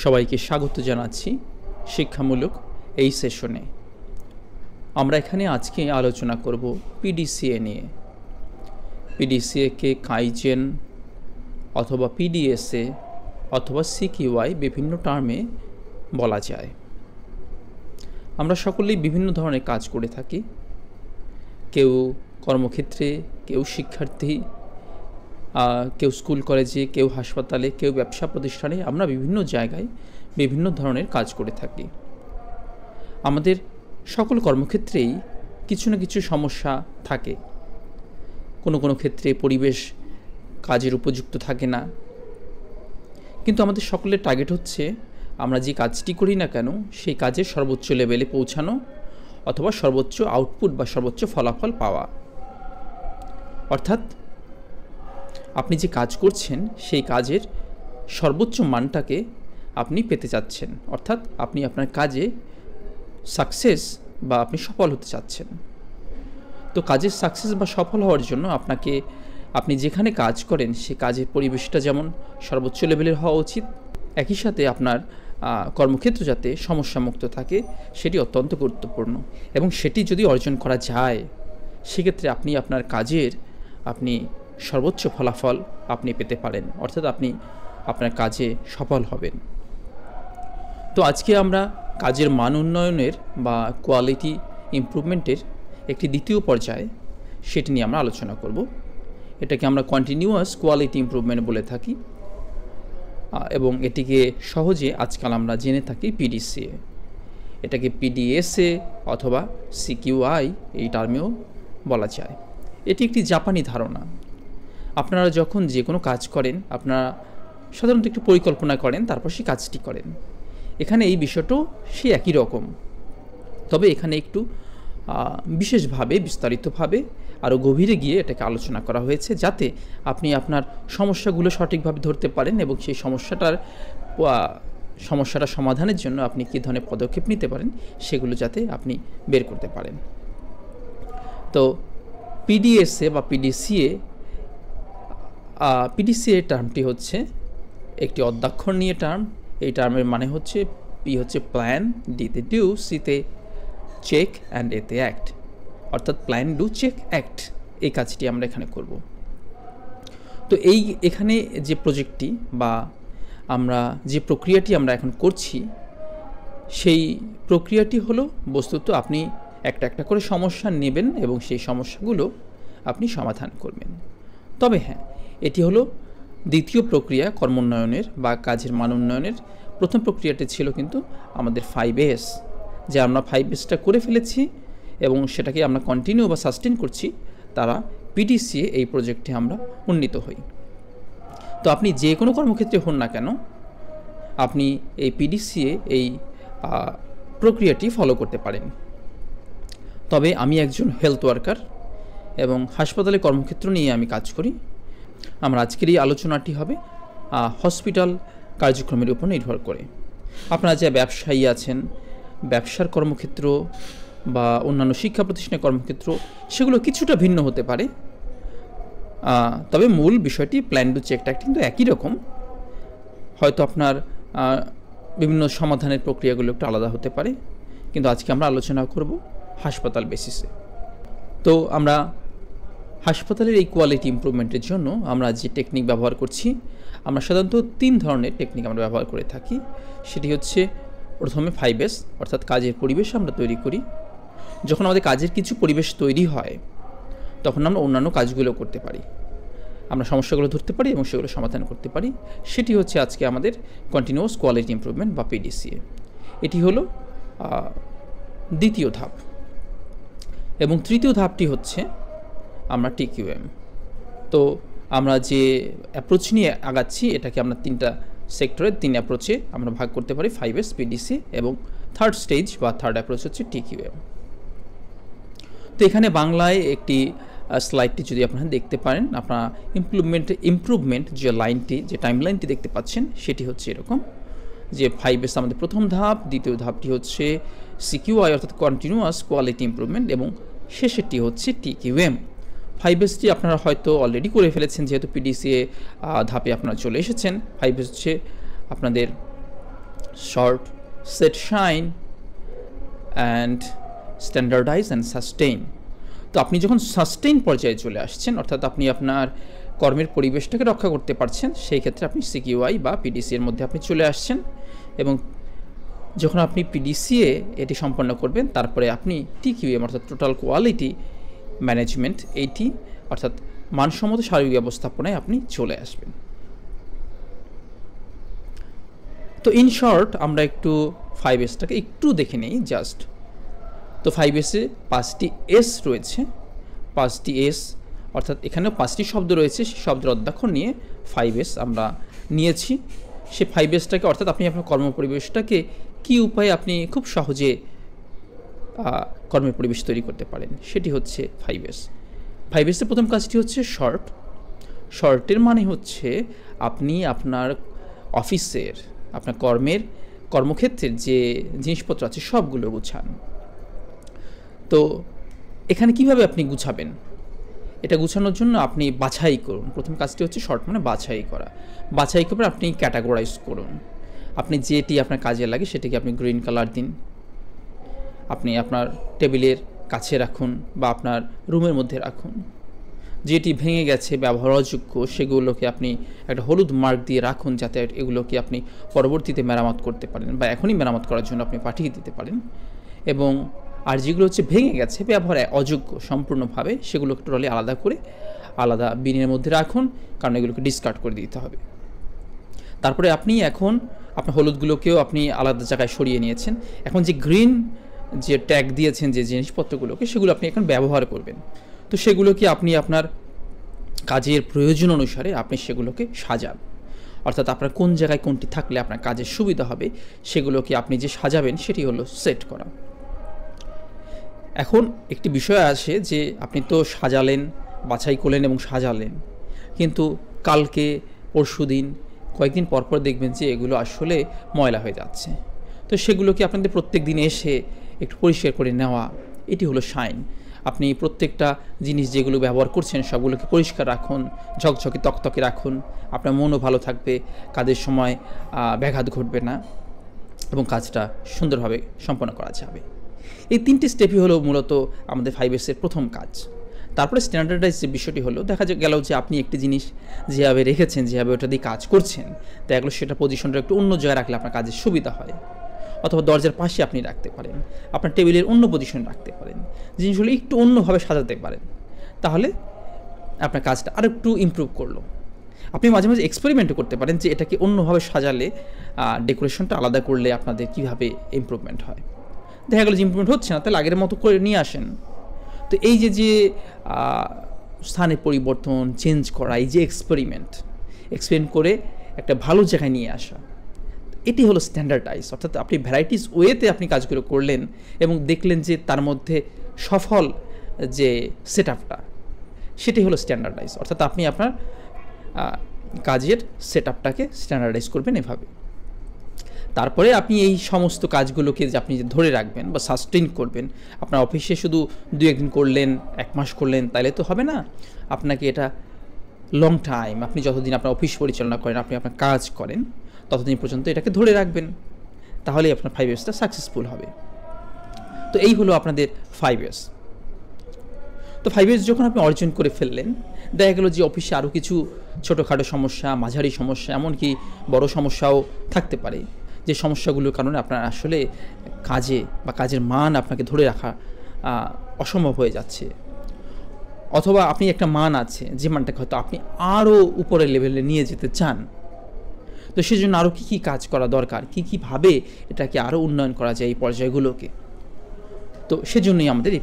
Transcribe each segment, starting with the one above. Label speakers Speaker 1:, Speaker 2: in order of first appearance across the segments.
Speaker 1: সবাইকে স্বাগত জানাচ্ছি শিক্ষামূলক এই সেশনে। আমরা এখানে আজকে আলোচনা করব পিডিসিএ নিয়ে। পিডিসিএকে কাইজেন অথবা পিডিএসএ অথবা সিকিউআই বিভিন্ন টার্মে বলা যায়। আমরা সকলেই বিভিন্ন ধরনের কাজ করে থাকি, কেউ কর্মক্ষেত্রে, কেউ শিক্ষার্থী, কেউ স্কুল কলেজে, কেউ হাসপাতালে, কেউ ব্যবসা প্রতিষ্ঠানে। আমরা বিভিন্ন জায়গায় বিভিন্ন ধরনের কাজ করে থাকি। আমাদের সকল কর্মক্ষেত্রেই কিছু না কিছু সমস্যা থাকে। কোনো কোনো ক্ষেত্রে পরিবেশ কাজের উপযুক্ত থাকে না, কিন্তু আমাদের সকলের টার্গেট হচ্ছে আমরা যে কাজটি করি না কেন সেই কাজের সর্বোচ্চ লেভেলে পৌঁছানো অথবা সর্বোচ্চ আউটপুট বা সর্বোচ্চ ফলাফল পাওয়া। অর্থাৎ আপনি যে কাজ করছেন সেই কাজের সর্বোচ্চ মানটাকে আপনি পেতে চাচ্ছেন, অর্থাৎ আপনি আপনার কাজে সাকসেস বা আপনি সফল হতে চাচ্ছেন। তো কাজের সাকসেস বা সফল হওয়ার জন্য আপনি যেখানে কাজ করেন সেই কাজের পরিবেশটা যেমন সর্বোচ্চ লেভেলের হওয়া উচিত, একই সাথে আপনার কর্মক্ষেত্র যাতে সমস্যামুক্ত থাকে সেটি অত্যন্ত গুরুত্বপূর্ণ। এবং সেটি যদি অর্জন করা যায় সেক্ষেত্রে আপনি আপনার কাজের সর্বোচ্চ ফলাফল আপনি পেতে পারেন, অর্থাৎ আপনি আপনার কাজে সফল হবেন। তো আজকে আমরা কাজের মান উন্নয়নের বা কোয়ালিটি ইমপ্রুভমেন্টের একটি দ্বিতীয় পর্যায়ে সেটি নিয়ে আমরা আলোচনা করব। এটাকে আমরা কন্টিনিউয়াস কোয়ালিটি ইমপ্রুভমেন্ট বলে থাকি এবং এটিকে সহজে আজকাল আমরা জেনে থাকি পিডিসিএ। এটাকে পিডিএসএ অথবা সিকিউআই এই টার্মেও বলা যায়। এটি একটি জাপানি ধারণা। আপনারা যখন যে কোনো কাজ করেন আপনারা সাধারণত একটু পরিকল্পনা করেন, তারপর সেই কাজটি করেন। এখানে এই বিষয়টাও সে একই রকম, তবে এখানে একটু বিশেষভাবে বিস্তারিতভাবে আরও গভীরে গিয়ে এটাকে আলোচনা করা হয়েছে, যাতে আপনি আপনার সমস্যাগুলো সঠিকভাবে ধরতে পারেন এবং সেই সমস্যাটা সমাধানের জন্য আপনি কী ধরনের পদক্ষেপ নিতে পারেন সেগুলো যাতে আপনি বের করতে পারেন। তো পিডিএসএ বা পিডিসিএ টার্মটি হচ্ছে একটি অদ্যাক্ষর নিয়ে টার্ম। এই টার্মের মানে হচ্ছে পি হচ্ছে প্ল্যান, ডিতে ডু, সিতে চেক অ্যান্ড এতে অ্যাক্ট, অর্থাৎ প্ল্যান, ডু, চেক, অ্যাক্ট। এই কাজটি আমরা এখানে করব। তো এখানে যে প্রজেক্টটি বা আমরা যে প্রক্রিয়াটি আমরা এখন করছি সেই প্রক্রিয়াটি হলো বস্তুত আপনি একটা একটা করে সমস্যা নেবেন এবং সেই সমস্যাগুলো আপনি সমাধান করবেন। তবে হ্যাঁ, এটি হলো দ্বিতীয় প্রক্রিয়া কর্মোন্নয়নের বা কাজের মান উন্নয়নের। প্রথম প্রক্রিয়াটি ছিল কিন্তু আমাদের 5S, যে আমরা 5Sটা করে ফেলেছি এবং সেটাকে আমরা কন্টিনিউ বা সাস্টেন করছি, তারা পিডিসিএ এই প্রজেক্টে আমরা উন্নীত হই। তো আপনি যে কোনো কর্মক্ষেত্রে হন না কেন আপনি এই পিডিসিএ এই প্রক্রিয়াটি ফলো করতে পারেন। তবে আমি একজন হেলথ ওয়ার্কার এবং হাসপাতালে কর্মক্ষেত্র নিয়ে আমি কাজ করি। আমার আজকের এই আলোচনাটি হবে হসপিটাল কার্যক্রমের উপর নির্ভর করে। আপনারা যে ব্যবসায়ী আছেন, ব্যবসার কর্মক্ষেত্র বা অন্যান্য শিক্ষা প্রতিষ্ঠানের কর্মক্ষেত্র সেগুলো কিছুটা ভিন্ন হতে পারে, তবে মূল বিষয়টি প্ল্যান, ডু, চেক, অ্যাক্ট কিন্তু একই রকম। হয়তো আপনার বিভিন্ন সমাধানের প্রক্রিয়াগুলো একটু আলাদা হতে পারে, কিন্তু আজকে আমরা আলোচনা করব হাসপাতাল বেসিসে। তো আমরা হাসপাতালের এই কোয়ালিটি ইমপ্রুভমেন্টের জন্য আমরা যে টেকনিক ব্যবহার করছি, আমরা সাধারণত 3 ধরনের টেকনিক আমরা ব্যবহার করে থাকি। সেটি হচ্ছে প্রথমে 5S, অর্থাৎ কাজের পরিবেশ আমরা তৈরি করি। যখন আমাদের কাজের কিছু পরিবেশ তৈরি হয় তখন আমরা অন্যান্য কাজগুলো করতে পারি, আমরা সমস্যাগুলো ধরতে পারি এবং সেগুলো সমাধান করতে পারি। সেটি হচ্ছে আজকে আমাদের কন্টিনিউয়াস কোয়ালিটি ইমপ্রুভমেন্ট বা পিডিসিএ। এটি হলো দ্বিতীয় ধাপ। এবং তৃতীয় ধাপটি হচ্ছে আমরা টিকিউএম। তো আমরা যে অ্যাপ্রোচ নিয়ে আগাচ্ছি এটাকে আমরা 3টা সেক্টরে 3 অ্যাপ্রোচে আমরা ভাগ করতে পারি, 5S, পিডিসি এবং থার্ড স্টেজ বা থার্ড অ্যাপ্রোচ হচ্ছে টিকিউএম। তো এখানে বাংলায় একটি স্লাইডটি যদি আপনারা দেখতে পারেন, আপনারা ইমপ্রুভমেন্ট যে লাইনটি, যে টাইম লাইনটি দেখতে পাচ্ছেন সেটি হচ্ছে এরকম যে 5S আমাদের প্রথম ধাপ, দ্বিতীয় ধাপটি হচ্ছে সিকিউআই অর্থাৎ কন্টিনিউয়াস কোয়ালিটি ইমপ্রুভমেন্ট এবং শেষেরটি হচ্ছে টিকিউএম। 5Sটি আপনারা হয়তো অলরেডি করে ফেলেছেন, যেহেতু পিডিসিএ ধাপে আপনারা চলে এসেছেন। 5S হচ্ছে আপনাদের short, set, shine and standardise and sustain. তো আপনি যখন সাস্টেইন পর্যায়ে চলে আসছেন, অর্থাৎ আপনি আপনার কর্মের পরিবেশটাকে রক্ষা করতে পারছেন, সেই ক্ষেত্রে আপনি সিকিউআই বা পিডিসি এর মধ্যে আপনি চলে আসছেন। এবং যখন আপনি পিডিসিএ এটি সম্পন্ন করবেন, তারপরে আপনি টিকিউএম অর্থাৎ টোটাল কোয়ালিটি ম্যানেজমেন্ট, এইটি অর্থাৎ মানসম্মত সার্বিক ব্যবস্থাপনায় আপনি চলে আসবেন। তো ইন শর্ট আমরা একটু 5Sটাকে একটু দেখে নিই জাস্ট। তো 5Sে 5টি এস রয়েছে, 5টি এস অর্থাৎ এখানেও 5টি শব্দ রয়েছে, সেই শব্দের অধ্যাক্ষর নিয়ে 5S আমরা নিয়েছি। সে 5Sটাকে অর্থাৎ আপনি আপনার কর্মপরিবেশটাকে কী উপায়ে আপনি খুব সহজে কর্মের পরিবেশ তৈরি করতে পারেন, সেটি হচ্ছে 5S। 5Sের প্রথম কাজটি হচ্ছে শর্ট। শর্টের মানে হচ্ছে আপনি আপনার অফিসের, আপনার কর্মক্ষেত্রের যে জিনিসপত্র আছে সবগুলো গুছান। তো এখানে কিভাবে আপনি গুছাবেন, এটা গুছানোর জন্য আপনি বাছাই করুন। প্রথম কাজটি হচ্ছে শর্ট মানে বাছাই করা। বাছাই করে আপনি ক্যাটাগরাইজ করুন। আপনি যেটি আপনার কাজে লাগে সেটিকে আপনি গ্রিন কালার দিন, আপনি আপনার টেবিলের কাছে রাখুন বা আপনার রুমের মধ্যে রাখুন। যেটি ভেঙে গেছে, ব্যবহার অযোগ্য, সেগুলোকে আপনি একটা হলুদ মার্ক দিয়ে রাখুন, যাতে এগুলোকে আপনি পরবর্তীতে মেরামত করতে পারেন বা এখনই মেরামত করার জন্য আপনি পাঠিয়ে দিতে পারেন। এবং আর যেগুলো হচ্ছে ভেঙে গেছে, ব্যবহার অযোগ্য সম্পূর্ণভাবে, সেগুলোকে টোটালি আলাদা করে আলাদা বিনের মধ্যে রাখুন, কারণ এগুলোকে ডিসকার্ড করে দিতে হবে। তারপরে আপনি এখন আপনার হলুদগুলোকেও আপনি আলাদা জায়গায় সরিয়ে নিয়েছেন। এখন যে গ্রিন যে ট্যাগ দিয়েছেন যে জিনিসপত্রগুলোকে, সেগুলো আপনি এখন ব্যবহার করবেন। তো সেগুলোকে আপনি আপনার কাজের প্রয়োজন অনুসারে আপনি সেগুলোকে সাজান, অর্থাৎ আপনার কোন জায়গায় কোনটি থাকলে আপনার কাজের সুবিধা হবে সেগুলোকে আপনি যে সাজাবেন সেটি হলো সেট করা। এখন একটি বিষয় আসে যে আপনি তো সাজালেন, বাছাই করলেন এবং সাজালেন, কিন্তু কালকে পরশুদিন কয়েকদিন পরপর দেখবেন যে এগুলো আসলে ময়লা হয়ে যাচ্ছে। তো সেগুলোকে আপনাদের প্রত্যেক দিন এসে একটু পরিষ্কার করে নেওয়া, এটি হলো শাইন। আপনি প্রত্যেকটা জিনিস যেগুলো ব্যবহার করছেন সবগুলোকে পরিষ্কার রাখুন, ঝকঝকে তকতকে রাখুন, আপনার মনও ভালো থাকবে, কাজের সময় ব্যাঘাত ঘটবে না এবং কাজটা সুন্দরভাবে সম্পন্ন করা যাবে। এই 3টি স্টেপই হলো মূলত আমাদের 5Sের প্রথম কাজ। তারপরে স্ট্যান্ডার্ডাইজ যে বিষয়টি হলো, দেখা গেল যে আপনি একটি জিনিস যেভাবে রেখেছেন, যেভাবে ওটা দিয়ে কাজ করছেন, দেখা গেলো সেটা পজিশনটা একটু অন্য জায়গায় রাখলে আপনার কাজের সুবিধা হয়, অথবা দরজার পাশে আপনি রাখতে পারেন, আপনার টেবিলের অন্য পজিশনে রাখতে পারেন, জিনিসগুলো একটু অন্যভাবে সাজাতে পারেন, তাহলে আপনার কাজটা আরও একটু ইমপ্রুভ করলো। আপনি মাঝে মাঝে এক্সপেরিমেন্টও করতে পারেন যে এটাকে অন্যভাবে সাজালে, ডেকোরেশনটা আলাদা করলে আপনাদের কীভাবে ইমপ্রুভমেন্ট হয়। দেখা গেলো যে ইমপ্রুভমেন্ট হচ্ছে না, তাহলে আগের মতো করে নিয়ে আসেন। তো এই যে স্থানের পরিবর্তন, চেঞ্জ করা, এই যে এক্সপেরিমেন্ট করে একটা ভালো জায়গায় নিয়ে আসা, এটি হলো স্ট্যান্ডার্ডাইজ। অর্থাৎ আপনি ভ্যারাইটিস ওয়েতে আপনি কাজগুলো করলেন এবং দেখলেন যে তার মধ্যে সফল যে সেট আপটা, সেটি হলো স্ট্যান্ডার্ডাইজ। অর্থাৎ আপনি আপনার কাজের সেট আপটাকে স্ট্যান্ডার্ডাইজ করবেন এভাবে। তারপরে আপনি এই সমস্ত কাজগুলোকে যে আপনি ধরে রাখবেন বা সাস্টেইন করবেন। আপনার অফিসে শুধু 2-1 দিন করলেন, 1 মাস করলেন, তাইলে তো হবে না। আপনাকে এটা লং টাইম, আপনি যতদিন আপনার অফিস পরিচালনা করেন, আপনি আপনার কাজ করেন, ততদিন পর্যন্ত এটাকে ধরে রাখবেন, তাহলেই আপনার 5Sটা সাকসেসফুল হবে। তো এই হলো আপনাদের 5S। তো 5S যখন আপনি অর্জন করে ফেললেন, দেখা গেল যে অফিসে আরও কিছু ছোটোখাটো সমস্যা, মাঝারি সমস্যা, এমনকি বড় সমস্যাও থাকতে পারে, যে সমস্যাগুলোর কারণে আপনার আসলে কাজের মান আপনাকে ধরে রাখা অসম্ভব হয়ে যাচ্ছে, অথবা আপনি একটা মান আছে যে মানটাকে হয়তো আপনি আরও উপরের লেভেলে নিয়ে যেতে চান। তো সেজন্য আরও কী কাজ করা দরকার, কীভাবে এটাকে আরও উন্নয়ন করা যায় এই পর্যায়গুলোকে। তো সেজন্যই আমাদের এই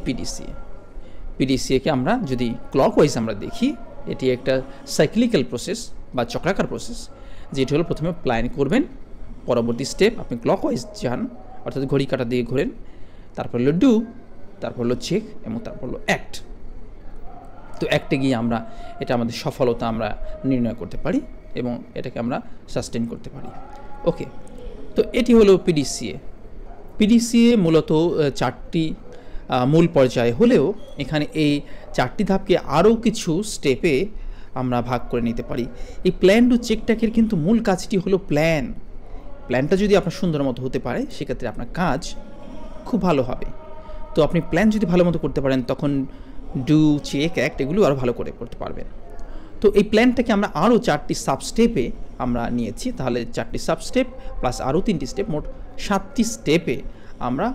Speaker 1: পিডিসিএকে আমরা যদি ক্লকওয়াইজ আমরা দেখি, এটি একটা সাইক্লিক্যাল প্রসেস বা চক্রাকার প্রসেস, যেটি হলো প্রথমে প্ল্যান করবেন, পরবর্তী স্টেপ আপনি ক্লকওয়াইজ যান, অর্থাৎ ঘড়ি কাঁটা দিয়ে ঘোরেন, তারপর হলো ডু, তারপর হলো চেক এবং তারপর হলো অ্যাক্ট। তো অ্যাক্টে গিয়ে আমরা এটা আমাদের সফলতা আমরা নির্ণয় করতে পারি এবং এটাকে আমরা সাস্টেন করতে পারি। ওকে, তো এটি হলো পিডিসিএ মূলত 4টি মূল পর্যায়ে হলেও এখানে এই 4টি ধাপকে আরও কিছু স্টেপে আমরা ভাগ করে নিতে পারি। এই প্ল্যান টু চেক ট্যাকের কিন্তু মূল কাজটি হলো প্ল্যান। প্ল্যানটা যদি আপনার সুন্দর মতো হতে পারে সেক্ষেত্রে আপনার কাজ খুব ভালো হবে। তো আপনি প্ল্যান যদি ভালো মতো করতে পারেন তখন ডু, চেক, অ্যাক্ট এগুলো আরও ভালো করে করতে পারবেন। তো এই প্ল্যানটাকে আমরা আরও 4টি সাবস্টেপে আমরা নিয়েছি, তাহলে 4টি সাবস্টেপ প্লাস আরও 3টি স্টেপ, মোট 7টি স্টেপে আমরা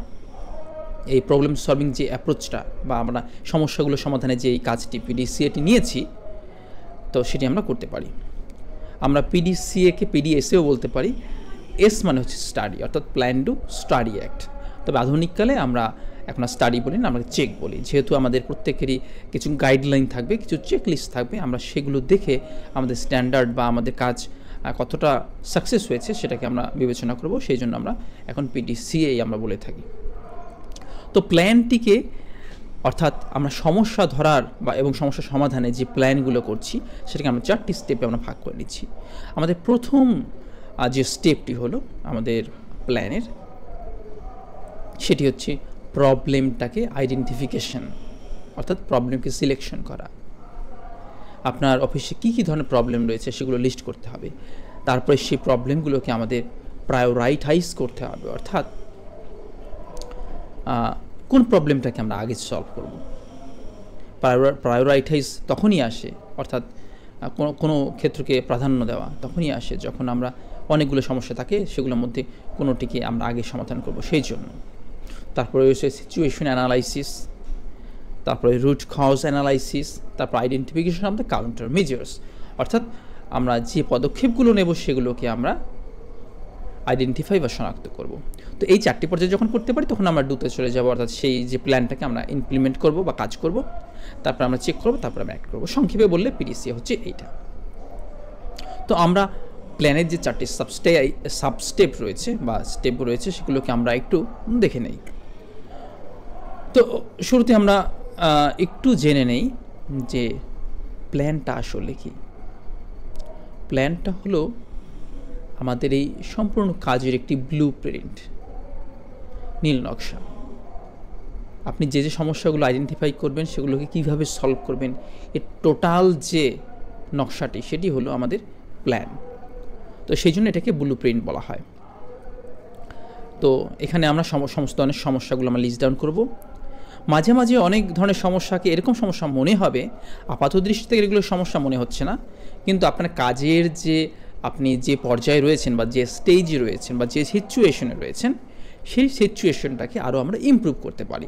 Speaker 1: এই প্রবলেম সলভিং যে অ্যাপ্রোচটা বা আমরা সমস্যাগুলো সমাধানে যে এই কাজটি পিডিসিএটি নিয়েছি তো সেটি আমরা করতে পারি। আমরা পিডিসিএকে পিডিএসএও বলতে পারি। এস মানে হচ্ছে স্টাডি, অর্থাৎ প্ল্যান, ডু, স্টাডি, অ্যাক্ট। তবে আধুনিককালে আমরা এখন স্টাডি বলি না, আমরা চেক বলি, যেহেতু আমাদের প্রত্যেকেরই কিছু গাইডলাইন থাকবে, কিছু চেকলিস্ট থাকবে, আমরা সেগুলো দেখে আমাদের স্ট্যান্ডার্ড বা আমাদের কাজ কতটা সাকসেস হয়েছে সেটাকে আমরা বিবেচনা করব। সেই জন্য আমরা এখন পিডিসিএ আমরা বলে থাকি। তো প্ল্যানটিকে অর্থাৎ আমরা সমস্যা ধরার বা এবং সমস্যা সমাধানে যে প্ল্যানগুলো করছি সেটাকে আমরা 4টি স্টেপে আমরা ভাগ করে নিচ্ছি। আমাদের প্রথম যে স্টেপটি হলো আমাদের প্ল্যানের, সেটি হচ্ছে প্রবলেমটাকে আইডেন্টিফিকেশন, অর্থাৎ প্রবলেমকে সিলেকশন করা। আপনার অফিসে কী কী ধরনের প্রবলেম রয়েছে সেগুলো লিস্ট করতে হবে। তারপরে সেই প্রবলেমগুলোকে আমাদের প্রায়োরাইটাইজ করতে হবে, অর্থাৎ কোন প্রবলেমটাকে আমরা আগে সলভ করব। প্রায়োরাইটাইজ তখনই আসে, অর্থাৎ কোনো ক্ষেত্রকে প্রাধান্য দেওয়া তখনই আসে যখন আমরা অনেকগুলো সমস্যা থাকে, সেগুলোর মধ্যে কোনোটিকে আমরা আগে সমাধান করব সেই জন্য। তারপরে রয়েছে সিচুয়েশন অ্যানালাইসিস, তারপরে রুট কজ অ্যানালাইসিস, তারপর identification of the counter measures, অর্থাৎ আমরা যে পদক্ষেপগুলো নেব সেগুলোকে আমরা আইডেন্টিফাই বা শনাক্ত করব। তো এই 4টি পর্যায়ে যখন করতে পারি তখন আমরা ডুতে চলে যাব, অর্থাৎ সেই যে প্ল্যানটাকে আমরা ইমপ্লিমেন্ট করব বা কাজ করব, তারপর আমরা চেক করব, তারপর আমরা অ্যাক্ট করব। সংক্ষেপে বললে পিডিসিএ হচ্ছে এইটা। তো আমরা প্ল্যানের যে 4টি সাবস্টেপ রয়েছে বা স্টেপ রয়েছে সেগুলোকে আমরা একটু দেখে নেই। তো শুরুতে আমরা একটু জেনে নেই যে প্ল্যানটা আসলে কি। প্ল্যানটা হলো আমাদের এই সম্পূর্ণ কাজের একটি ব্লু প্রিন্ট, নীল নকশা। আপনি যে যে সমস্যাগুলো আইডেন্টিফাই করবেন সেগুলোকে কীভাবে সলভ করবেন, এর টোটাল যে নকশাটি সেটি হলো আমাদের প্ল্যান। তো সেই জন্য এটাকে ব্লু প্রিন্ট বলা হয়। তো এখানে আমরা সমস্ত ধরনের সমস্যাগুলো আমরা লিস্ট ডাউন করব। মাঝে মাঝে অনেক ধরনের সমস্যাকে এরকম সমস্যা মনে হবে, আপাত দৃষ্টি থেকে এগুলো সমস্যা মনে হচ্ছে না, কিন্তু আপনার কাজের যে আপনি যে পর্যায়ে রয়েছেন বা যে স্টেজে রয়েছেন বা যে সিচুয়েশনে রয়েছেন সেই সিচুয়েশনটাকে আরও আমরা ইমপ্রুভ করতে পারি।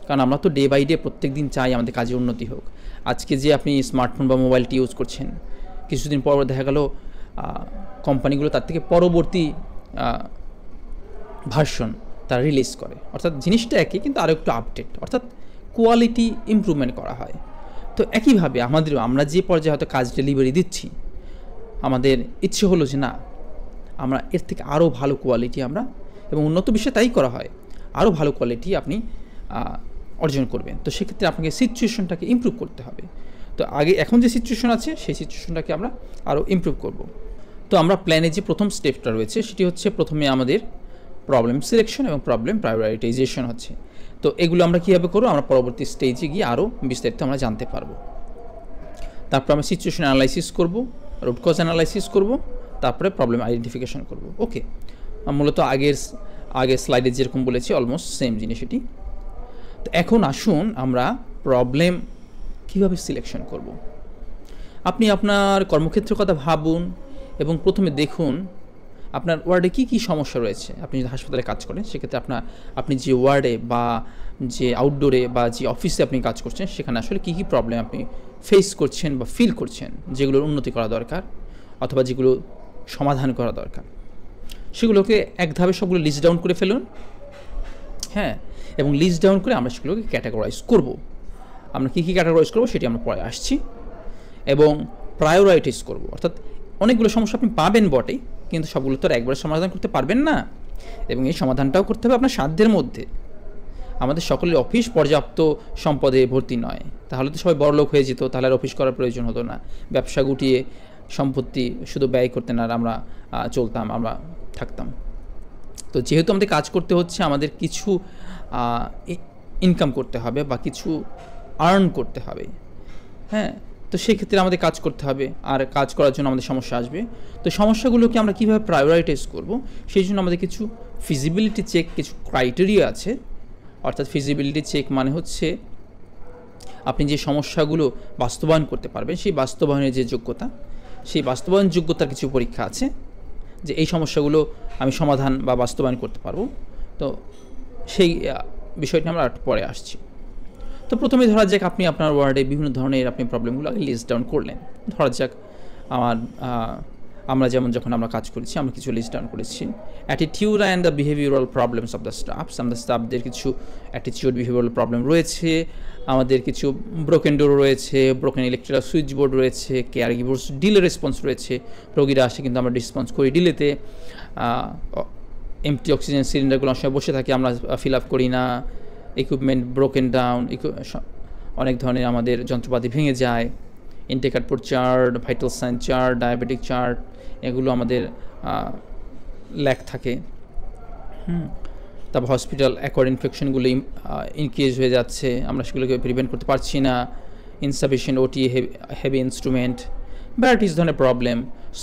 Speaker 1: কারণ আমরা তো ডে বাই ডে প্রত্যেক দিন চাই আমাদের কাজে উন্নতি হোক। আজকে যে আপনি স্মার্টফোন বা মোবাইলটি ইউজ করছেন, কিছুদিন পর দেখা গেল কোম্পানিগুলো তার থেকে পরবর্তী ভার্সন তারা রিলিজ করে, অর্থাৎ জিনিসটা একই কিন্তু আরও একটু আপডেট, অর্থাৎ কোয়ালিটি ইমপ্রুভমেন্ট করা হয়। তো একইভাবে আমরা যে পর্যায়ে হয়তো কাজ ডেলিভারি দিচ্ছি, আমাদের ইচ্ছে হলো যে না আমরা এর থেকে আরও ভালো কোয়ালিটি আমরা, এবং উন্নত বিশ্বে তাই করা হয়, আরও ভালো কোয়ালিটি আপনি অর্জন করবেন। তো সেক্ষেত্রে আপনাকে সিচুয়েশনটাকে ইমপ্রুভ করতে হবে। তো এখন যে সিচুয়েশন আছে সেই সিচুয়েশনটাকে আমরা আরও ইমপ্রুভ করব। তো আমরা প্ল্যানে যে প্রথম স্টেপটা রয়েছে সেটি হচ্ছে প্রথমে আমাদের প্রবলেম সিলেকশন এবং প্রবলেম প্রায়োরিটাইজেশন হচ্ছে। তো এগুলো আমরা কীভাবে করবো আমরা পরবর্তী স্টেজে গিয়ে আরও বিস্তারিত আমরা জানতে পারবো। তারপর আমরা সিচুয়েশন অ্যানালাইসিস করব, রুট কজ অ্যানালাইসিস করব, তারপরে প্রবলেম আইডেন্টিফিকেশন করব। ওকে, মূলত আগের স্লাইডে যেরকম বলেছি অলমোস্ট সেম জিনিস এটি। তো এখন আসুন আমরা প্রবলেম কীভাবে সিলেকশন করব। আপনি আপনার কর্মক্ষেত্রের কথা ভাবুন এবং প্রথমে দেখুন আপনার ওয়ার্ডে কী কী সমস্যা রয়েছে। আপনি যদি হাসপাতালে কাজ করেন সেক্ষেত্রে আপনি যে ওয়ার্ডে বা যে আউটডোরে বা যে অফিসে আপনি কাজ করছেন সেখানে আসলে কী কী প্রবলেম আপনি ফেস করছেন বা ফিল করছেন, যেগুলোর উন্নতি করা দরকার অথবা যেগুলো সমাধান করা দরকার, সেগুলোকে এক ধাপে সবগুলো লিস্ট ডাউন করে ফেলুন। হ্যাঁ, এবং লিস্ট ডাউন করে আমরা সেগুলোকে ক্যাটাগরাইজ করব। আমরা কী কী ক্যাটাগরাইজ করবো সেটি আমরা পরে আসছি। এবং প্রায়োরাইটাইজ করব, অর্থাৎ অনেকগুলো সমস্যা আপনি পাবেন বটে, কিন্তু সবগুলো তো আর একবারে সমাধান করতে পারবেন না, এবং এই সমাধানটাও করতে হবে আপনার সাধ্যের মধ্যে। আমাদের সকলের অফিস পর্যাপ্ত সম্পদে ভর্তি নয়, তাহলে তো সবাই বড়লোক হয়ে যেত, তাহলে আর অফিস করার প্রয়োজন হতো না। ব্যবসা গুটিয়ে সম্পত্তি শুধু ব্যয় করতেন আর আমরা আমরা থাকতাম। তো যেহেতু আমাদের কাজ করতে হচ্ছে, আমাদের কিছু ইনকাম করতে হবে বা কিছু আর্ন করতে হবে। হ্যাঁ, তো সেক্ষেত্রে আমাদের কাজ করতে হবে, আর কাজ করার জন্য আমাদের সমস্যা আসবে। তো সমস্যাগুলোকে আমরা কীভাবে প্রায়োরিটাইজ করব, সেই জন্য আমাদের কিছু ফিজিবিলিটি চেক, কিছু ক্রাইটেরিয়া আছে। অর্থাৎ ফিজিবিলিটি চেক মানে হচ্ছে আপনি যে সমস্যাগুলো বাস্তবায়ন করতে পারবেন, সেই বাস্তবায়নের যে যোগ্যতা, সেই বাস্তবায়ন যোগ্যতার কিছু পরীক্ষা আছে, যে এই সমস্যাগুলো আমি সমাধান বা বাস্তবায়ন করতে পারবো। তো সেই বিষয়টি আমরা একটু পরে আসছি। তো প্রথমে ধরা যাক আপনি আপনার ওয়ার্ডে বিভিন্ন ধরনের আপনি প্রবলেমগুলো আগে লিস্ট ডাউন করলেন। ধরা যাক আমরা যেমন যখন আমরা কাজ করেছি আমরা কিছু লিস্ট ডাউন করেছি, attitude and the behavioural problems of the stuffs. আমাদের স্টাফদের কিছু অ্যাটিটিউড বিহেভিয়ারাল প্রবলেম রয়েছে, আমাদের কিছু ব্রোকেন ডোর রয়েছে, ব্রোকেন ইলেকট্রিক্যাল সুইচ বোর্ড রয়েছে, কেয়ার গিভার্স ডিলে রেসপন্স রয়েছে, রোগীরা আসে কিন্তু আমরা রেসপন্স করি ডিলেতে, এমটি অক্সিজেন সিলিন্ডারগুলো অনেক সময় বসে থাকে, আমরা ফিল আপ করি না, ইকুইপমেন্ট ব্রোকেন ডাউন, অনেক ধরনের আমাদের যন্ত্রপাতি ভেঙে যায়, intake output chart, vital sign chart, diabetic chart, এগুলো আমাদের ল্যাক থাকে। তারপর হসপিটাল অ্যাকোয়ার্ড ইনফেকশনগুলো ইনক্রিজ হয়ে যাচ্ছে, আমরা সেগুলোকে প্রিভেন্ট করতে পারছি না, ইনসাফিশিয়েন্ট ওটি হেভি ইনস্ট্রুমেন্ট, ভ্যারাইটিস ধরনের problem,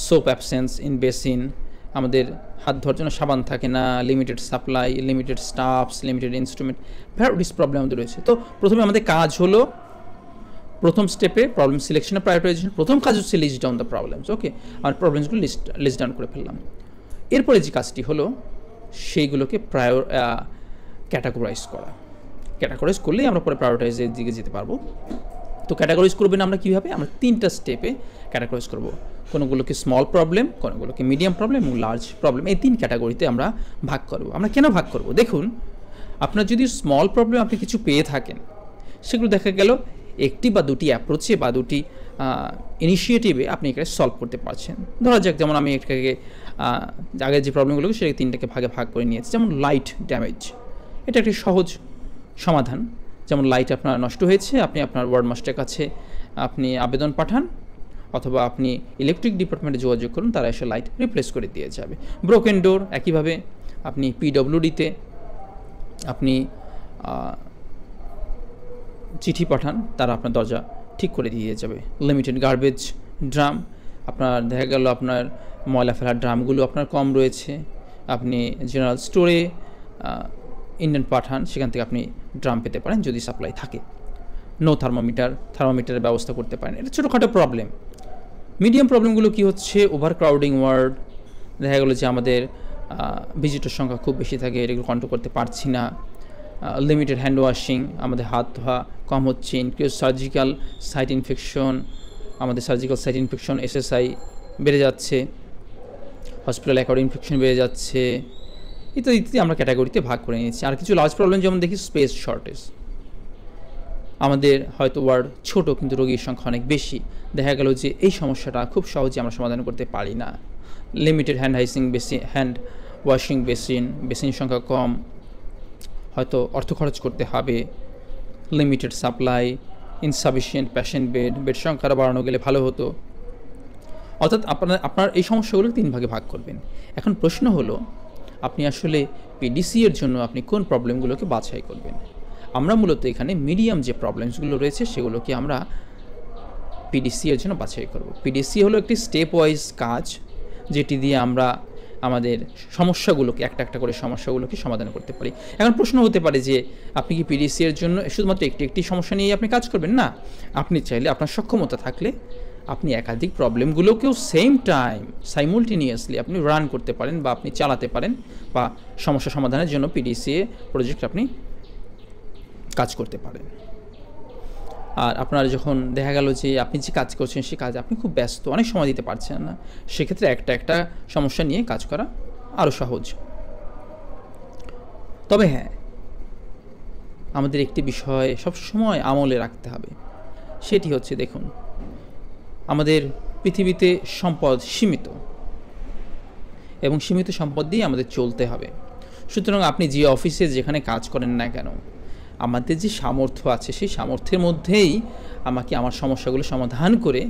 Speaker 1: soap absence in basin, আমাদের হাত ধোয়ার জন্য সাবান থাকে না, limited supply, limited stuffs, limited instrument, varieties problem আমাদের রয়েছে। তো প্রথমে আমাদের কাজ হলো, প্রথম স্টেপে প্রবলেম সিলেকশন প্রায়োরিটাইজেশন, প্রথম কাজ হচ্ছে list down the problems. Okay, আর প্রবলেমসগুলো লিস্ট ডাউন করে ফেললাম। এরপরে যে কাজটি হলো সেইগুলোকে ক্যাটাগরাইজ করা। ক্যাটাগরাইজ করলেই আমরা পরে প্রায়োরিটাইজের দিকে যেতে পারবো। তো ক্যাটাগরাইজ করবেন আমরা কীভাবে? আমরা 3টা স্টেপে ক্যাটাগরাইজ করব। কোনোগুলোকে স্মল প্রবলেম, কোনোগুলোকে মিডিয়াম প্রবলেম এবং লার্জ প্রবলেম, এই 3 ক্যাটাগরিতে আমরা ভাগ করব। আমরা কেন ভাগ করব? দেখুন, আপনার যদি স্মল প্রবলেম আপনি কিছু পেয়ে থাকেন, সেগুলো দেখা গেল একটি বা দুটি অ্যাপ্রোচে বা দুটি ইনিশিয়েটিভে আপনি এখানে সলভ করতে পারছেন। ধরা যাক, যেমন আমি এটাকে আগের যে প্রবলেমগুলোকে সেটাকে 3টাকে ভাগে ভাগ করে নিয়েছি। যেমন লাইট ড্যামেজ, এটা একটি সহজ সমাধান। যেমন লাইট আপনার নষ্ট হয়েছে, আপনি আপনার ওয়ার্ড মাস্টারের কাছে আপনি আবেদন পাঠান, অথবা আপনি ইলেকট্রিক ডিপার্টমেন্টে যোগাযোগ করুন, তারা এসে লাইট রিপ্লেস করে দিয়ে যাবে। ব্রোকেন ডোর একইভাবে আপনি পিডব্লিউডিতে আপনি চিঠি পাঠান, তারা আপনার দরজা ঠিক করে দিয়ে যাবে। লিমিটেড গার্বেজ ড্রাম, আপনার দেখা গেল আপনার ময়লা ফেলার ড্রামগুলো আপনার কম রয়েছে, আপনি জেনারেল স্টোরে ইন্ডিয়ান পাঠান, সেখান থেকে আপনি ড্রাম পেতে পারেন যদি সাপ্লাই থাকে। নো থার্মোমিটারের ব্যবস্থা করতে পারেন। এটা ছোটোখাটো প্রবলেম। মিডিয়াম প্রবলেমগুলো কি হচ্ছে? ওভারক্রাউডিং ওয়ার্ড, দেখা গেলো যে আমাদের ভিজিটর সংখ্যা খুব বেশি থাকে, এগুলো কন্ট্রোল করতে পারছি না। লিমিটেড হ্যান্ড ওয়াশিং, আমাদের হাত ধোয়া কম হচ্ছে। ইনক্রিজ সার্জিক্যাল সাইট ইনফেকশন, আমাদের সার্জিক্যাল সাইট ইনফেকশন এসএসআই বেড়ে যাচ্ছে, হসপিটাল অ্যাকোয়ার্ড ইনফেকশন বেড়ে যাচ্ছে, ইত্যাদি ইত্যাদি আমরা ক্যাটাগরিতে ভাগ করে নিয়েছি। আর কিছু লার্জ প্রবলেম যেমন দেখি স্পেস শর্টেজ, আমাদের হয়তো ওয়ার্ড ছোট কিন্তু রোগীর সংখ্যা অনেক বেশি, দেখা গেল যে এই সমস্যাটা খুব সহজে আমরা সমাধান করতে পারি না। লিমিটেড হ্যান্ড ওয়াশিং বেসিন সংখ্যা কম, হয়তো অর্থ খরচ করতে হবে। লিমিটেড সাপ্লাই, ইনসাফিশিয়েন্ট পেশেন্ট বেড সংখ্যা বাড়ানো গেলে ভালো হতো। অর্থাৎ আপনার এই সমস্যাগুলো 3 ভাগে ভাগ করবেন। এখন প্রশ্ন হলো, আপনি আসলে পিডিসি এর জন্য আপনি কোন প্রবলেমগুলোকে বাছাই করবেন? আমরা মূলত এখানে মিডিয়াম যে প্রবলেমসগুলো রয়েছে সেগুলোকে আমরা পিডিসি এর জন্য বাছাই করব। পিডিসি হলো একটি স্টেপ ওয়াইজ কাজ, যেটি দিয়ে আমরা আমাদের সমস্যাগুলোকে একটা করে সমস্যাগুলোকে সমাধান করতে পারি। এখন প্রশ্ন হতে পারে যে আপনি কি পিডিসি এর জন্য শুধুমাত্র একটি সমস্যা নিয়ে আপনি কাজ করবেন? না, আপনি চাইলে আপনার সক্ষমতা থাকলে আপনি একাধিক প্রবলেমগুলোকেও সেম টাইম সাইমultaneously আপনি রান করতে পারেন বা আপনি চালাতে পারেন, বা সমস্যা সমাধানের জন্য পিডিসিএ প্রজেক্ট আপনি কাজ করতে পারেন। আর আপনার যখন দেখা গেল যে আপনি যে কাজ করছেন সেই কাজে আপনি খুব ব্যস্ত, অনেক সময় দিতে পারছেন না, সেক্ষেত্রে একটা সমস্যা নিয়ে কাজ করা আরও সহজ। তবে হ্যাঁ, আমাদের একটি বিষয় সবসময় আমলে রাখতে হবে, সেটি হচ্ছে দেখুন, আমাদের পৃথিবীতে সম্পদ সীমিত, এবং সীমিত সম্পদ দিয়ে আমাদের চলতে হবে। সুতরাং আপনি যে অফিসে যেখানে কাজ করেন না কেন, আমাদের যে সামর্থ্য আছে সেই সামর্থ্যের মধ্যেই আমাকে আমার সমস্যাগুলো সমাধান করে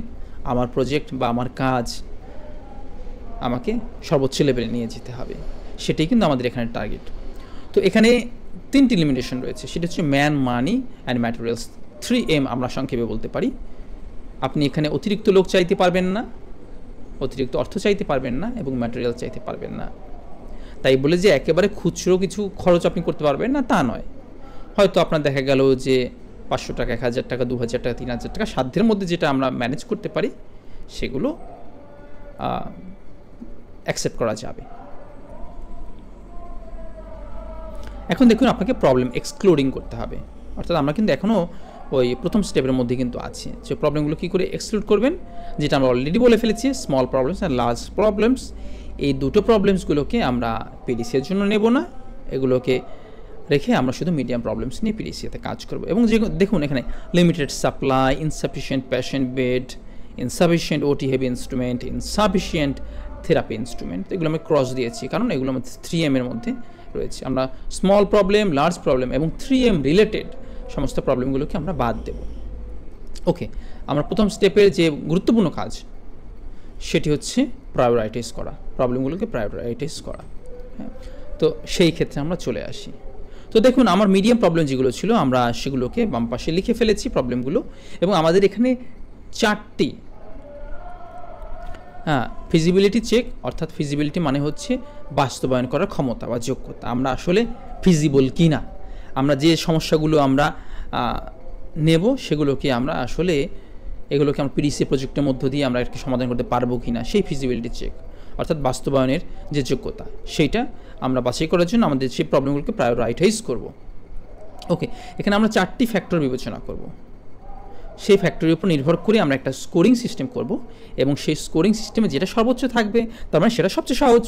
Speaker 1: আমার প্রজেক্ট বা আমার কাজ আমাকে সর্বোচ্চ লেভেলে নিয়ে যেতে হবে। সেটাই কিন্তু আমাদের এখানে টার্গেট। তো এখানে 3টি লিমিটেশন রয়েছে, সেটা হচ্ছে man, money and materials. 3M আমরা সংক্ষেপে বলতে পারি। আপনি এখানে অতিরিক্ত লোক চাইতে পারবেন না, অতিরিক্ত অর্থ চাইতে পারবেন না এবং ম্যাটেরিয়াল চাইতে পারবেন না। তাই বলে যে একেবারে খুচরো কিছু খরচ আপনি করতে পারবেন না তা নয়। হয়তো আপনার দেখা গেল যে 500 টাকা, 1000 টাকা, 2000 টাকা, 3000 টাকা সাধ্যের মধ্যে যেটা আমরা ম্যানেজ করতে পারি সেগুলো অ্যাকসেপ্ট করা যাবে। এখন দেখুন আপনাকে প্রবলেম এক্সক্লুডিং করতে হবে, অর্থাৎ আমরা কিন্তু এখনও ওই প্রথম স্টেপের মধ্যে কিন্তু আছি যে প্রবলেমগুলো কী করে এক্সক্লুড করবেন, যেটা আমরা অলরেডি বলে ফেলেছি small problems and large problems. এই দুটো প্রবলেমসগুলোকে আমরা পিডিসির জন্য নেব না, এগুলোকে রেখে আমরা শুধু মিডিয়াম প্রবলেমস নিয়ে পিডিসিতে কাজ করব। এবং যে দেখুন এখানে limited supply, insufficient patient bed, insufficient OT heavy instrument, insufficient therapy instrument, এগুলো আমি ক্রস দিয়েছি কারণ এগুলো আমাদের 3M এর মধ্যে রয়েছে। আমরা স্মল প্রবলেম, লার্জ প্রবলেম এবং 3M রিলেটেড সমস্ত প্রবলেমগুলোকে আমরা বাদ দেব। ওকে, আমরা প্রথম স্টেপের যে গুরুত্বপূর্ণ কাজ সেটি হচ্ছে প্রায়োরিটাইজ করা, প্রবলেমগুলোকে প্রায়োরিটাইজ করা। হ্যাঁ, তো সেই ক্ষেত্রে আমরা চলে আসি। তো দেখুন আমার মিডিয়াম প্রবলেম যেগুলো ছিল আমরা সেগুলোকে বাম পাশে লিখে ফেলেছি প্রবলেমগুলো, এবং আমাদের এখানে 4টি ফিজিবিলিটি চেক, অর্থাৎ ফিজিবিলিটি মানে হচ্ছে বাস্তবায়ন করার ক্ষমতা বা যোগ্যতা, আমরা আসলে ফিজিবল কি না, আমরা যে সমস্যাগুলো আমরা নেব সেগুলোকে আমরা আসলে এগুলোকে আমরা পিডিসি প্রজেক্টের মধ্য দিয়ে আমরা একটি সমাধান করতে পারবো কি না, সেই ফিজিবিলিটি চেক অর্থাৎ বাস্তবায়নের যে যোগ্যতা সেইটা আমরা বাছাই করার জন্য আমাদের সেই প্রবলেমগুলোকে প্রায়োরিটাইজ করব। ওকে, এখানে আমরা 4টি ফ্যাক্টর বিবেচনা করব, সেই ফ্যাক্টরের উপর নির্ভর করে আমরা একটা স্কোরিং সিস্টেম করব, এবং সেই স্কোরিং সিস্টেমে যেটা সর্বোচ্চ থাকবে তার মানে সেটা সবচেয়ে সহজ,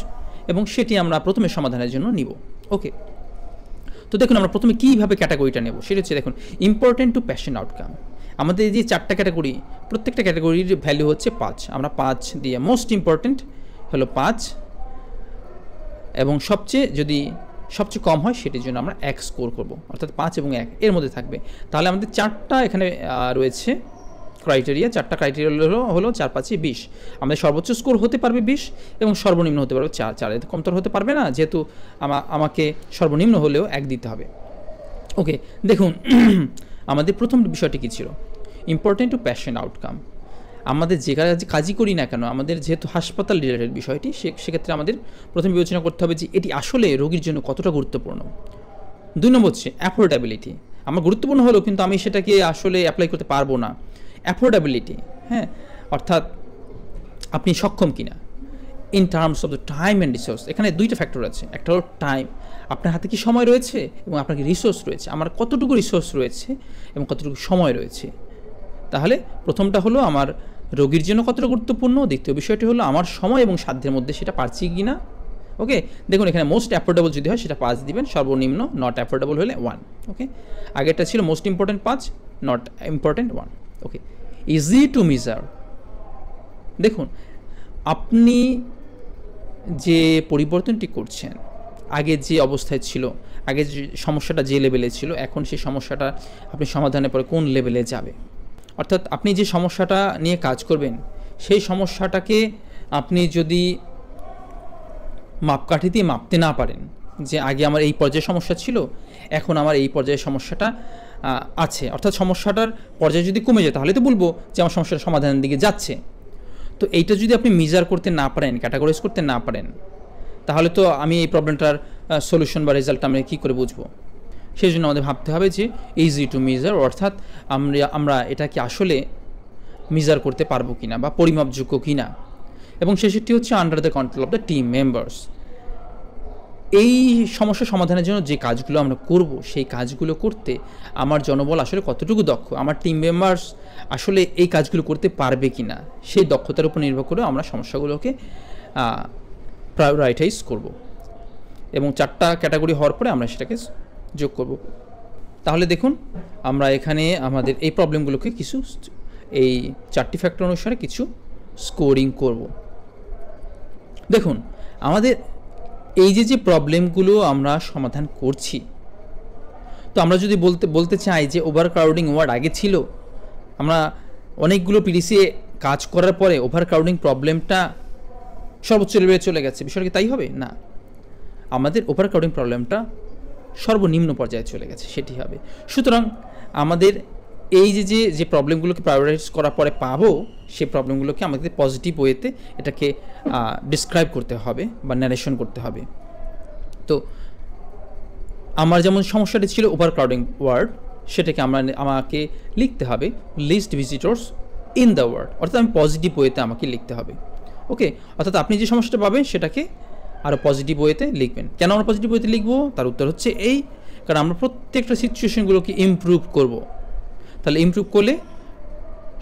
Speaker 1: এবং সেটি আমরা প্রথমে সমাধানের জন্য নিব। ওকে, তো দেখুন আমরা প্রথমে কীভাবে ক্যাটাগরিটা নেব সেটা হচ্ছে দেখুন ইম্পর্টেন্ট টু প্যাশন আউটকাম। আমাদের যে 4টা ক্যাটাগরি, প্রত্যেকটা ক্যাটাগরির ভ্যালু হচ্ছে 5, আমরা 5 দিয়ে মোস্ট ইম্পর্টেন্ট হলো 5, এবং সবচেয়ে কম হয় সেটির জন্য আমরা 1 স্কোর করব, অর্থাৎ 5 এবং 1 এর মধ্যে থাকবে। তাহলে আমাদের 4টা এখানে রয়েছে ক্রাইটেরিয়া, 4টা ক্রাইটেরিয়া হলো 4 5 20। আমাদের সর্বোচ্চ স্কোর হতে পারবে 20 এবং সর্বনিম্ন হতে পারবে 4, এর কমতর হতে পারবে না, যেহেতু আমাকে সর্বনিম্ন হলেও 1 দিতে হবে। ওকে, দেখুন আমাদের প্রথম বিষয়টি কী ছিল, ইম্পর্টেন্ট টু প্যাশন আউটকাম। আমাদের যে কাজই করি না কেন, আমাদের যেহেতু হাসপাতাল রিলেটেড বিষয়টি, সেক্ষেত্রে আমাদের প্রথমে বিবেচনা করতে হবে যে এটি আসলে রোগীর জন্য কতটা গুরুত্বপূর্ণ। 2 নম্বর হচ্ছে অ্যাফোর্ডেবিলিটি। আমার গুরুত্বপূর্ণ হলো কিন্তু আমি সেটাকে আসলে অ্যাপ্লাই করতে পারবো না। অ্যাফোর্ডেবিলিটি, হ্যাঁ, অর্থাৎ আপনি সক্ষম কিনা in terms of the time and resource. এখানে 2টা ফ্যাক্টর আছে, একটা হলো টাইম, আপনার হাতে কি সময় রয়েছে, এবং আপনার কি রিসোর্স রয়েছে, আমার কতটুকু রিসোর্স রয়েছে এবং কতটুকু সময় রয়েছে। তাহলে প্রথমটা হলো আমার রোগীর জন্য কতটা গুরুত্বপূর্ণ, দ্বিতীয় বিষয়টি হলো আমার সময় এবং সাধ্যের মধ্যে সেটা পারছি কি না। ওকে, দেখুন এখানে মোস্ট অ্যাফোর্ডেবল যদি হয় সেটা 5 দিবেন, সর্বনিম্ন নট অ্যাফোর্ডেবল হলে 1। ওকে, আগেরটা ছিল most important 5, not important 1। Okay, easy to measure. দেখুন আপনি যে পরিবর্তনটি করছেন, আগে যে অবস্থায় ছিল, আগে যে সমস্যাটা যে লেভেলে ছিল, এখন সেই সমস্যাটা আপনি সমাধানের পরে কোন লেভেলে যাবে, অর্থাৎ আপনি যে সমস্যাটা নিয়ে কাজ করবেন সেই সমস্যাটাকে আপনি যদি মাপকাঠি দিয়ে মাপতে না পারেন, যে আগে আমার এই পর্যায়ে সমস্যা ছিল এখন আমার এই পর্যায়ে সমস্যাটা আছে, অর্থাৎ সমস্যাটার পর্যায়ে যদি কমে যায় তাহলে তো বলবো যে আমার সমস্যার সমাধানের দিকে যাচ্ছে। তো এইটা যদি আপনি মেজার করতে না পারেন, ক্যাটাগরাইজ করতে না পারেন, তাহলে তো আমি এই প্রবলেমটার সলিউশন বা রেজাল্ট আমরা কী করে বুঝবো। সেই জন্য আমাদের ভাবতে হবে যে ইজি টু মেজার, অর্থাৎ আমরা এটা কি আসলে মেজার করতে পারবো কিনা বা পরিমাপযোগ্য কিনা। এবং শেষেরটি হচ্ছে under the control of the team members. এই সমস্যা সমাধানের জন্য যে কাজগুলো আমরা করব সেই কাজগুলো করতে আমার জনবল আসলে কতটুকু দক্ষ, আমার টিম মেম্বার্স আসলে এই কাজগুলো করতে পারবে কি না, সেই দক্ষতার উপর নির্ভর করে আমরা সমস্যাগুলোকে প্রায়োরিটাইজ করব, এবং 4টা ক্যাটাগরি হওয়ার পরে আমরা সেটাকে যোগ করব। তাহলে দেখুন আমরা এখানে আমাদের এই প্রবলেমগুলোকে কিছু এই 4টি ফ্যাক্টর অনুসারে কিছু স্কোরিং করব। দেখুন আমাদের এই যে প্রবলেমগুলো আমরা সমাধান করছি, তো আমরা যদি বলতে চাই যে ওভারক্রাউডিং ওয়ার্ড আগে ছিল, আমরা অনেকগুলো পিডিসি কাজ করার পরে ওভারক্রাউডিং প্রবলেমটা সর্বোচ্চ লেভেলে চলে গেছে, বিষয়টা কি তাই হবে না? আমাদের ওভারক্রাউডিং প্রবলেমটা সর্বনিম্ন পর্যায়ে চলে গেছে, সেটি হবে। সুতরাং আমাদের এই যে প্রবলেমগুলোকে প্রায়োরিটাইজ করার পরে পাবো, সেই প্রবলেমগুলোকে আমাদের পজিটিভ ওয়েতে এটাকে ডিসক্রাইব করতে হবে বা ন্যারেশন করতে হবে। তো আমার যেমন সমস্যাটি ছিল ওভারক্রাউডিং ওয়ার্ড, সেটাকে আমাকে লিখতে হবে list visitors in the ward, অর্থাৎ আমি পজিটিভ ওয়েতে আমাকে লিখতে হবে। ওকে, অর্থাৎ আপনি যে সমস্যাটা পাবেন সেটাকে আরও পজিটিভ ওয়েতে লিখবেন। কেন আমরা পজিটিভ ওয়েতে লিখবো? তার উত্তর হচ্ছে এই, কারণ আমরা প্রত্যেকটা সিচুয়েশনগুলোকে ইমপ্রুভ করব। তাহলে ইমপ্রুভ করলে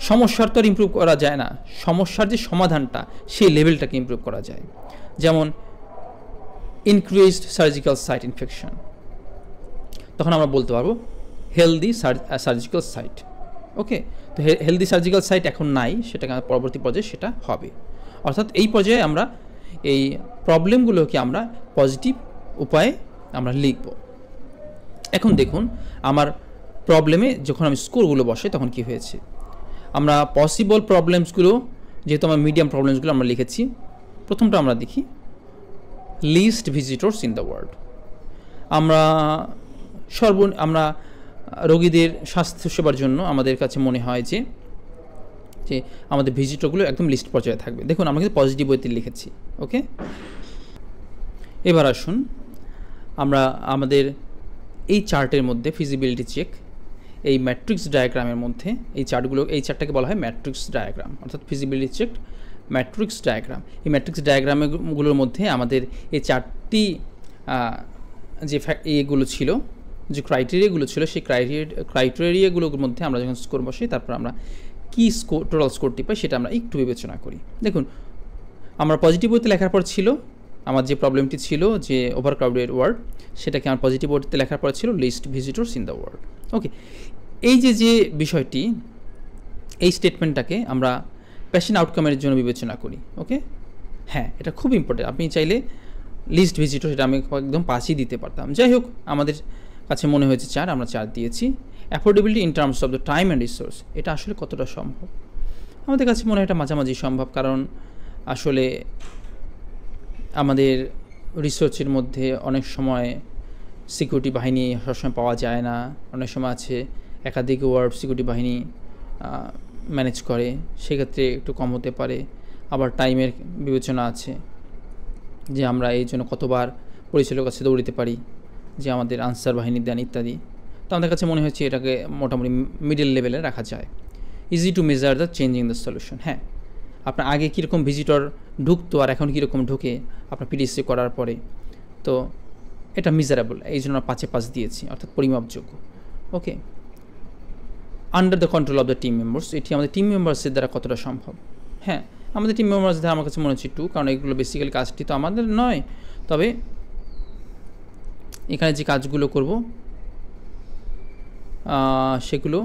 Speaker 1: সমস্যার তো আর ইমপ্রুভ করা যায় না, সমস্যার যে সমাধানটা সেই লেভেলটাকে ইমপ্রুভ করা যায়। যেমন ইনক্রিজড সার্জিক্যাল সাইট ইনফেকশন, তখন আমরা বলতে পারবো হেলদি সার্জিক্যাল সাইট। ওকে, তো হেলদি সার্জিক্যাল সাইট এখন নাই, সেটাকে পরবর্তী পর্যায়ে সেটা হবে। অর্থাৎ এই পর্যায়ে আমরা এই প্রবলেমগুলোকে আমরা পজিটিভ উপায়ে আমরা লিখব। এখন দেখুন আমার প্রবলেমে যখন আমি স্কোরগুলো বসাই তখন কি হয়েছে। আমরা পসিবল প্রবলেমসগুলো, যেহেতু আমার মিডিয়াম প্রবলেমসগুলো আমরা লিখেছি, প্রথমটা আমরা দেখি list visitors in the world. আমরা রোগীদের স্বাস্থ্যসেবার জন্য আমাদের কাছে মনে হয় যে আমাদের ভিজিটরগুলো একদম লিস্ট পর্যায়ে থাকবে। দেখুন আমরা কিন্তু পজিটিভ ওয়েতে লিখেছি। ওকে, এবার আসুন আমরা আমাদের এই চার্টের মধ্যে ফিজিবিলিটি চেক, এই ম্যাট্রিক্স ডায়াগ্রামের মধ্যে এই চার্টটাকে বলা হয় ম্যাট্রিক্স ডায়াগ্রাম, অর্থাৎ ফিজিবিলিটি চেক ম্যাট্রিক্স ডায়াগ্রাম। এই ম্যাট্রিক্স ডায়াগ্রামগুলোর মধ্যে আমাদের এই চারটি যে এগুলো ছিল, যে ক্রাইটেরিয়াগুলো ছিল, সেই ক্রাইটেরিয়াগুলোর মধ্যে আমরা যখন স্কোর বসাই তারপর আমরা কী টোটাল স্কোরটি পাই সেটা আমরা একটু বিবেচনা করি। দেখুন আমরা পজিটিভ ওয়েতে লেখার পর ছিল আমার যে প্রবলেমটি ছিল যে ওভারক্রাউডেড ওয়ার্ড, সেটাকে আমার পজিটিভ ওয়েতে লেখার পর ছিল list visitors in the world. Okay, এই যে বিষয়টি, এই স্টেটমেন্টটাকে আমরা পেশেন্ট আউটকামের জন্য বিবেচনা করি। ওকে, হ্যাঁ এটা খুব ইম্পর্টেন্ট। আপনি চাইলে লিস্ট ভিজিটর সেটা আমি একদম 5ই দিতে পারতাম। যাই হোক আমাদের কাছে মনে হয়েছে 4, আমরা 4 দিয়েছি। Affordability in terms of the time and resource, এটা আসলে কতটা সম্ভব? আমাদের কাছে মনে হয় এটা মাঝামাঝি সম্ভব, কারণ আসলে আমাদের রিসার্চের মধ্যে অনেক সময় সিকিউরিটি বাহিনী সবসময় পাওয়া যায় না, অনেক সময় আছে একাধিক ওয়ার্ড সিকিউরিটি বাহিনী ম্যানেজ করে, সেক্ষেত্রে একটু কম হতে পারে। আবার টাইমের বিবেচনা আছে যে আমরা এই জন্য কতবার পরিচালকের কাছে দৌড়িতে পারি যে আমাদের আনসার বাহিনী দেন ইত্যাদি। তো আমাদের কাছে মনে হচ্ছে এটাকে মোটামুটি মিডল লেভেলে রাখা যায়। Easy to measure the changing the solution. হ্যাঁ, আপনার আগে কীরকম ভিজিটর ঢুকতো আর এখন কীরকম ঢুকে আপনার পিডিসি করার পরে, তো এটা মেজারেবল, এই জন্য আমরা 5-এ 5 দিয়েছি, অর্থাৎ পরিমাপযোগ্য। Okay, under the control of the team members, এটি আমাদের টিম মেম্বার্সের দ্বারা কতটা সম্ভব? হ্যাঁ, আমাদের টিম মেম্বার্স দ্বারা আমার কাছে মনে হচ্ছে 2, কারণ এগুলো বেসিক্যালি কাজটি তো আমাদের নয়, তবে এখানে যে কাজগুলো করব সেগুলো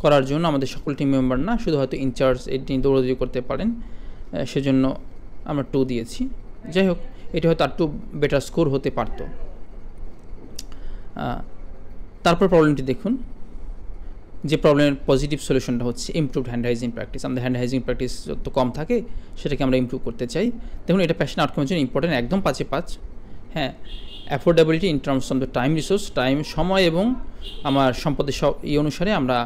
Speaker 1: করার জন্য আমাদের সকল টিম মেম্বার না, শুধু হয়তো ইনচার্জ এটি দৌড়াদৌড়ি করতে পারেন, সেজন্য আমরা 2 দিয়েছি। যাই হোক এটি হয়তো আর একটু বেটার স্কোর হতে পারত। তারপর প্রবলেমটি দেখুন, যে প্রবলেমের পজিটিভ সলিউশনটা হচ্ছে ইমপ্রুভড হ্যান্ড হাইজিন প্র্যাকটিস। আমাদের হ্যান্ড হাইজিন প্র্যাকটিস যত কম থাকে সেটাকে আমরা ইমপ্রুভ করতে চাই। দেখুন এটা প্যাশন আউটকামের জন্য ইম্পর্টেন্ট, একদম 5-এ 5। হ্যাঁ, affordability in terms of the time resource, time সময় এবং আমার সম্পদের অনুসারে আমরা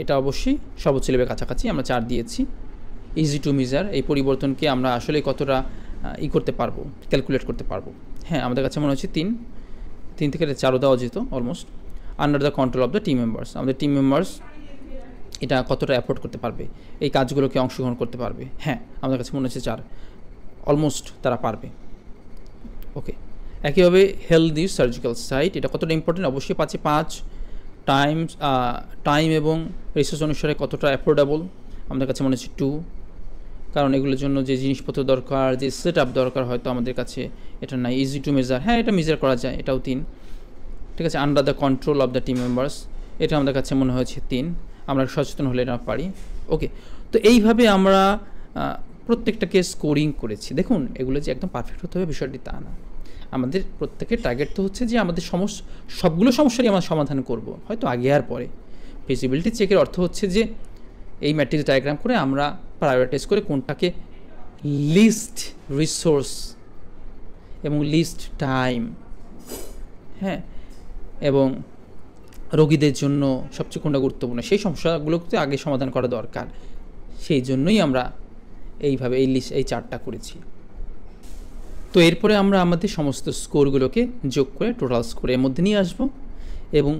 Speaker 1: এটা অবশ্যই সর্বোচ্চ লেভেলের কাছাকাছি আমরা 4 দিয়েছি। ইজি টু মেজার, এই পরিবর্তনকে আমরা আসলে কতটা করতে পারবো, ক্যালকুলেট করতে পারবো। হ্যাঁ, আমাদের কাছে মনে হচ্ছে 3 থেকে 4ও দেওয়া যেত almost. Under the control of the team members, আমাদের টিম মেম্বার্স এটা কতটা অ্যাফোর্ড করতে পারবে, এই কাজগুলোকে অংশগ্রহণ করতে পারবে। হ্যাঁ, আমাদের কাছে মনে হচ্ছে 4, অলমোস্ট তারা পারবে। ওকে, একইভাবে হেলদি সার্জিক্যাল সাইট, এটা কতটা ইম্পর্টেন্ট? অবশ্যই 5-এ 5। টাইম এবং রিসোর্স অনুসারে কতটা অ্যাফোর্ডেবল, আমাদের কাছে মনে হচ্ছে 2, কারণ এগুলোর জন্য যে জিনিসপত্র দরকার, যে সেট আপ দরকার হয়তো আমাদের কাছে এটা নাই। ইজি টু মেজার, হ্যাঁ এটা মেজার করা যায়, এটাও 3। ঠিক আছে, under the control of the team members, এটা আমাদের কাছে মনে হয়েছে 3, আমরা সচেতন হলে এটা পারি। ওকে, তো এইভাবে আমরা প্রত্যেকটাকে স্কোরিং করেছি। দেখুন এগুলো যে একদম পারফেক্ট হতে হবে বিষয়টি তা না, আমাদের প্রত্যেকের টার্গেট তো হচ্ছে যে আমাদের সবগুলো সমস্যারই আমরা সমাধান করব, হয়তো আগে আর পরে। ফিজিবিলিটি চেকের অর্থ হচ্ছে যে এই ম্যাট্রিক্স ডায়াগ্রাম করে আমরা প্রায়োরিটাইজ করে কোনটাকে লিস্ট রিসোর্স এবং লিস্ট টাইম, হ্যাঁ, এবং রোগীদের জন্য সবচেয়ে কোনটা গুরুত্বপূর্ণ, সেই সমস্যাগুলোকে আগে সমাধান করা দরকার। সেই জন্যই আমরা এইভাবে এই চার্টটা করেছি। তো এরপরে আমরা আমাদের সমস্ত স্কোরগুলোকে যোগ করে টোটাল স্কোরের মধ্যে নিয়ে আসব এবং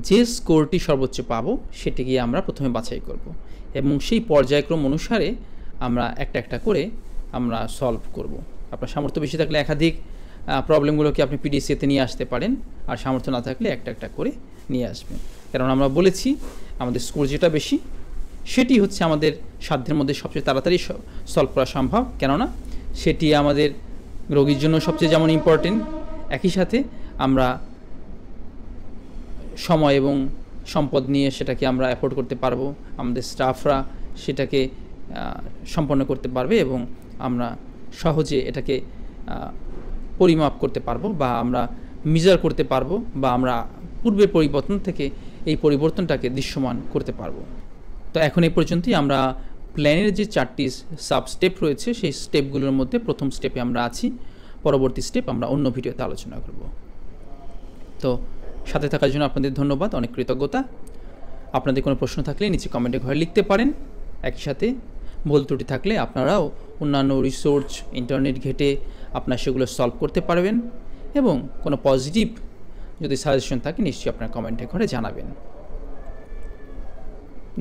Speaker 1: যে স্কোরটি সর্বোচ্চ পাবো সেটিকে আমরা প্রথমে বাছাই করব এবং সেই পর্যায়ক্রম অনুসারে আমরা একটা একটা করে আমরা সলভ করব। আপনার সামর্থ্য বেশি থাকলে একাধিক প্রবলেমগুলোকে আপনি পিডিসিতে নিয়ে আসতে পারেন, আর সামর্থ্য না থাকলে একটা একটা করে নিয়ে আসবেন। কারণ আমরা বলেছি আমাদের স্কোর যেটা বেশি সেটি হচ্ছে আমাদের সাধ্যের মধ্যে সবচেয়ে তাড়াতাড়ি সলভ করা সম্ভব, কেননা সেটি আমাদের রোগীর জন্য সবচেয়ে যেমন ইম্পর্টেন্ট, একই সাথে আমরা সময় এবং সম্পদ নিয়ে সেটাকে আমরা অ্যাফোর্ড করতে পারবো, আমাদের স্টাফরা সেটাকে সম্পন্ন করতে পারবে এবং আমরা সহজে এটাকে পরিমাপ করতে পারবো বা আমরা মেজার করতে পারবো বা আমরা পূর্বের পরিবর্তন থেকে এই পরিবর্তনটাকে দৃশ্যমান করতে পারবো। তো এখন এই পর্যন্তই আমরা প্ল্যানের যে 4টি সাব স্টেপ রয়েছে সেই স্টেপগুলোর মধ্যে প্রথম স্টেপে আমরা আছি। পরবর্তী স্টেপ আমরা অন্য ভিডিওতে আলোচনা করব। তো সাথে থাকার জন্য আপনাদের ধন্যবাদ, অনেক কৃতজ্ঞতা। আপনাদের কোনো প্রশ্ন থাকলে নিচে কমেন্টে ঘরে লিখতে পারেন। একই সাথে ভুল ত্রুটি থাকলে আপনারাও অন্যান্য রিসোর্স ইন্টারনেট ঘেটে আপনারা সেগুলো সলভ করতে পারবেন এবং কোনো পজিটিভ যদি সাজেশন থাকে নিশ্চয়ই আপনার কমেন্টে ঘরে জানাবেন।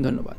Speaker 1: ধন্যবাদ।